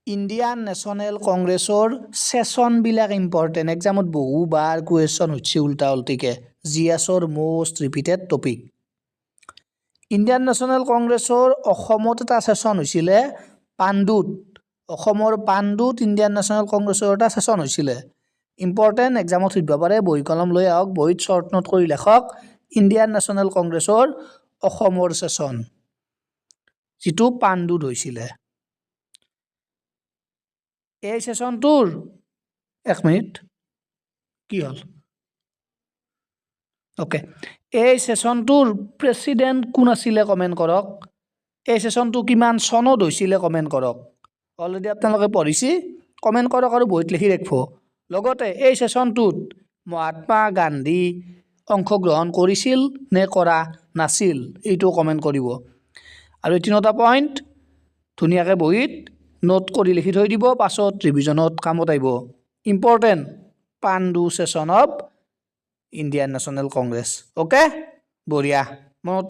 Indian national কংগ্ৰেছৰ সেশনবিলাক important এক্সামত বহুবাৰ question হৈছে উল্টা উল্টিকে জিএছৰ most repeated topic Indian national কংগ্ৰেছৰ অসমত এটা সেশন হৈছিলে পাণ্ডুত অসমৰ পাণ্ডুত ইণ্ডিয়ান নেশ্যনেল কংগ্ৰেছৰ এটা সেশন হৈছিলে ইম্পৰ্টেণ্ট এক্সামত সুধিব পাৰে বহি কলম লৈ আহক বহিত শ্বৰ্ট নোট কৰি লেখক ইণ্ডিয়ান নেশ্যনেল কংগ্ৰেছৰ অসমৰ সেশন যিটো পাণ্ডুত হৈছিলে এই সেশনটোৰ এক মিনিট কি হল ওকে এই সেশনটোৰ প্ৰেসিডেন্ট কোন আছিল কমেন্ট কৰক এই সেশনটো কিমান সনত হৈছিল কমেন্ট কৰক অলৰেডি আপোনালোকে পঢ়িছি কমেন্ট কৰক আৰু বহিত লিখি ৰাখব লগতে এই সেশনটোত মহাত্মা গান্ধী অংশগ্ৰহণ কৰিছিল নে কৰা নাছিল এইটো কমেন্ট কৰিব আৰু তিনিটা পইণ্ট ধুনীয়াকৈ বহিত নোট কৰি লিখি থৈ দিব পাছত ৰিভিজনত কামত আহিব important Pandu session of Indian national Congress okay বঢ়িয়া মনত